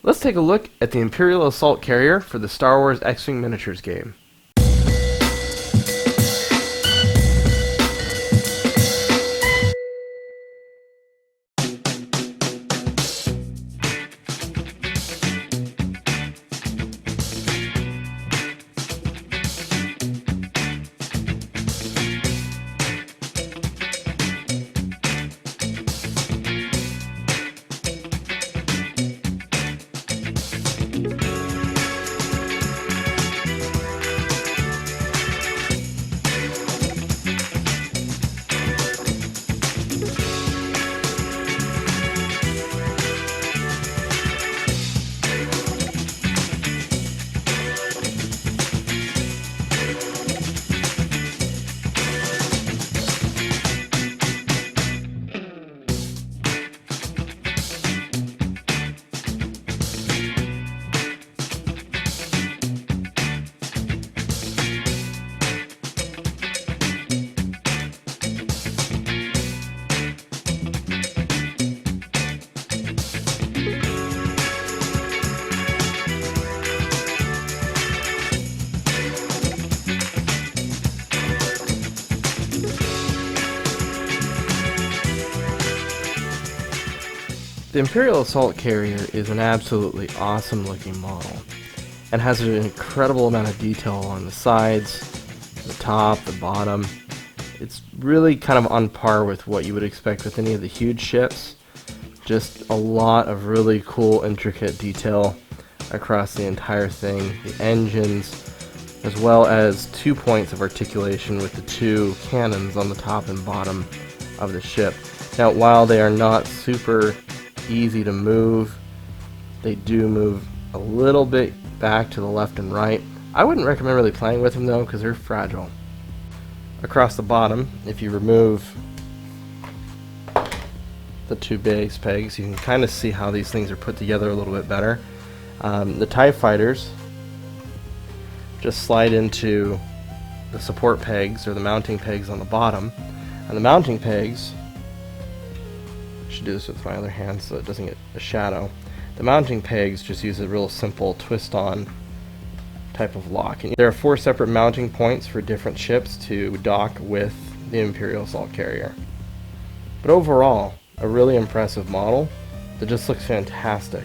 Let's take a look at the Imperial Assault Carrier for the Star Wars X-Wing Miniatures game. The Imperial Assault Carrier is an absolutely awesome looking model and has an incredible amount of detail on the sides, the top, the bottom. It's really kind of on par with what you would expect with any of the huge ships. Just a lot of really cool intricate detail across the entire thing. The engines, as well as 2 points of articulation with the 2 cannons on the top and bottom of the ship. Now, while they are not super easy to move, they do move a little bit back to the left and right. I wouldn't recommend really playing with them though, because they're fragile. Across the bottom, if you remove the 2 base pegs, you can kind of see how these things are put together a little bit better. The TIE Fighters just slide into the support pegs, or the mounting pegs on the bottom, and the mounting pegs, I should do this with my other hand so it doesn't get a shadow. The mounting pegs just use a real simple twist-on type of lock. And there are 4 separate mounting points for different ships to dock with the Imperial Assault Carrier. But overall, a really impressive model that just looks fantastic.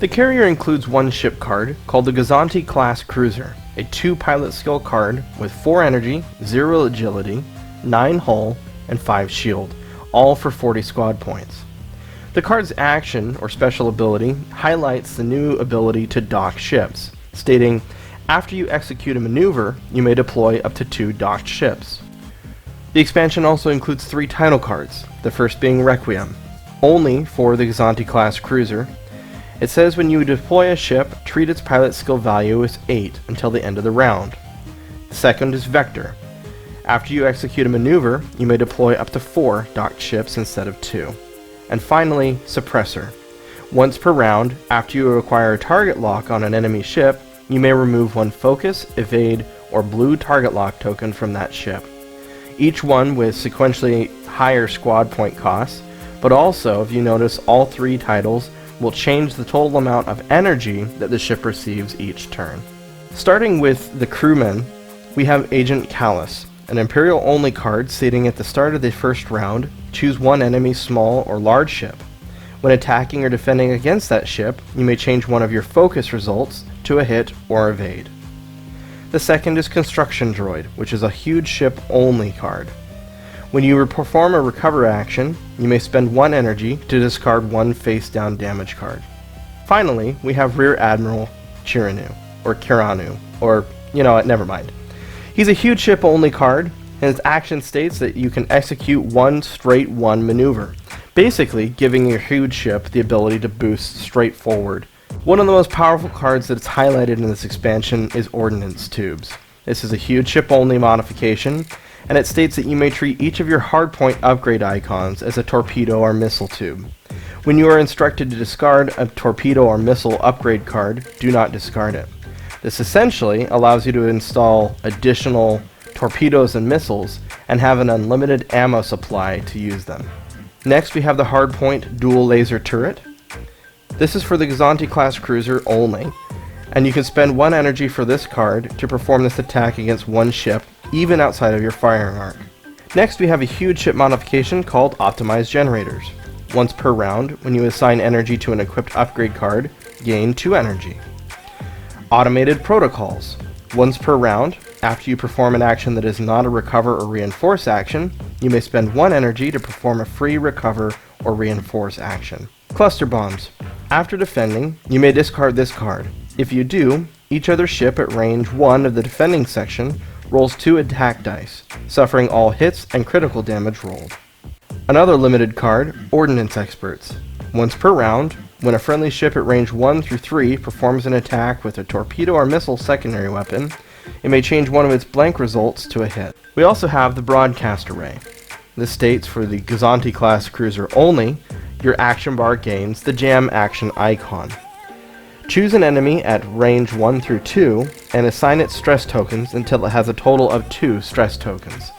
The carrier includes 1 ship card called the Gazanti Class Cruiser, a 2 pilot skill card with 4 energy, 0 agility, 9 hull, and 5 shield, all for 40 squad points. The card's action, or special ability, highlights the new ability to dock ships, stating, after you execute a maneuver, you may deploy up to 2 docked ships. The expansion also includes 3 title cards, the first being Requiem, only for the Gazanti Class Cruiser. It says when you deploy a ship, treat its pilot skill value as 8 until the end of the round. The second is Vector. After you execute a maneuver, you may deploy up to 4 docked ships instead of 2. And finally, Suppressor. Once per round, after you acquire a target lock on an enemy ship, you may remove 1 focus, evade, or blue target lock token from that ship. Each one with sequentially higher squad point costs, but also, if you notice, all 3 titles will change the total amount of energy that the ship receives each turn. Starting with the crewmen, we have Agent Callus, an Imperial only card stating at the start of the first round, choose 1 enemy small or large ship. When attacking or defending against that ship, you may change one of your focus results to a hit or evade. The second is Construction Droid, which is a huge ship only card. When you perform a recover action, you may spend 1 energy to discard 1 face down damage card. Finally, we have Rear Admiral Kiranu, or you know what, never mind. He's a huge ship only card, and his action states that you can execute 1 straight 1 maneuver, basically giving your huge ship the ability to boost straight forward. One of the most powerful cards that's highlighted in this expansion is Ordnance Tubes. This is a huge ship only modification, and it states that you may treat each of your hardpoint upgrade icons as a torpedo or missile tube. When you are instructed to discard a torpedo or missile upgrade card, do not discard it. This essentially allows you to install additional torpedoes and missiles and have an unlimited ammo supply to use them. Next we have the hardpoint dual laser turret. This is for the Gazanti class cruiser only, and you can spend 1 energy for this card to perform this attack against one ship, even outside of your firing arc. Next, we have a huge ship modification called Optimized Generators. Once per round, when you assign energy to an equipped upgrade card, gain 2 energy. Automated Protocols. Once per round, after you perform an action that is not a recover or reinforce action, you may spend 1 energy to perform a free recover or reinforce action. Cluster Bombs. After defending, you may discard this card. If you do, each other ship at range 1 of the defending section rolls 2 attack dice, suffering all hits and critical damage rolled. Another limited card, Ordnance Experts. Once per round, when a friendly ship at range 1 through 3 performs an attack with a torpedo or missile secondary weapon, it may change one of its blank results to a hit. We also have the Broadcast Array. This states for the Gazanti class cruiser only, your action bar gains the Jam action icon. Choose an enemy at range 1 through 2 and assign it stress tokens until it has a total of 2 stress tokens.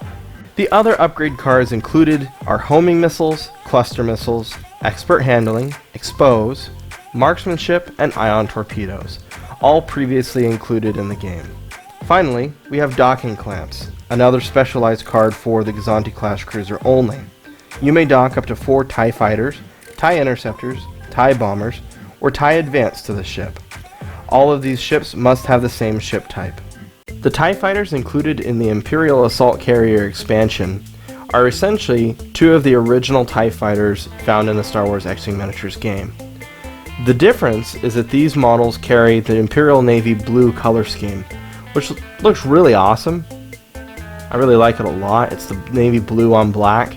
The other upgrade cards included are Homing Missiles, Cluster Missiles, Expert Handling, Expose, Marksmanship, and Ion Torpedoes, all previously included in the game. Finally, we have Docking Clamps, another specialized card for the Gazanti class cruiser only. You may dock up to 4 TIE Fighters, TIE Interceptors, TIE Bombers, or TIE Advance to the ship. All of these ships must have the same ship type. The TIE Fighters included in the Imperial Assault Carrier expansion are essentially 2 of the original TIE Fighters found in the Star Wars X-Wing Miniatures game. The difference is that these models carry the Imperial Navy blue color scheme, which looks really awesome. I really like it a lot. It's the navy blue on black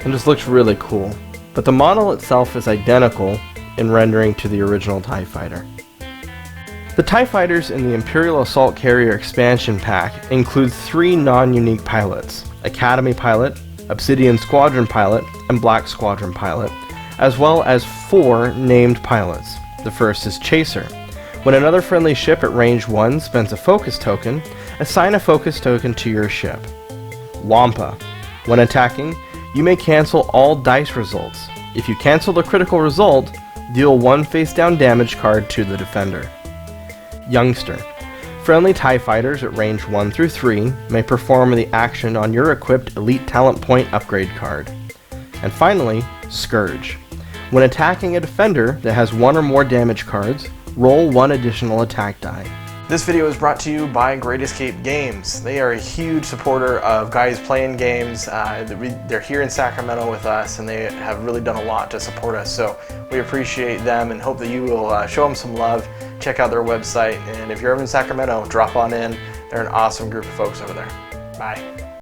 and just looks really cool. But the model itself is identical in rendering to the original TIE Fighter. The TIE Fighters in the Imperial Assault Carrier expansion pack include 3 non-unique pilots: Academy Pilot, Obsidian Squadron Pilot, and Black Squadron Pilot, as well as 4 named pilots. The first is Chaser. When another friendly ship at range 1 spends a focus token, assign a focus token to your ship. Wampa. When attacking, you may cancel all dice results. If you cancel the critical result, deal 1 face-down damage card to the defender. Youngster. Friendly TIE Fighters at range 1 through 3 may perform the action on your equipped Elite Talent Point upgrade card. And finally, Scourge. When attacking a defender that has 1 or more damage cards, roll 1 additional attack die. This video is brought to you by Great Escape Games. They are a huge supporter of guys playing games. They're here in Sacramento with us, and they have really done a lot to support us. So we appreciate them and hope that you will show them some love. Check out their website, and if you're ever in Sacramento, drop on in. They're an awesome group of folks over there. Bye.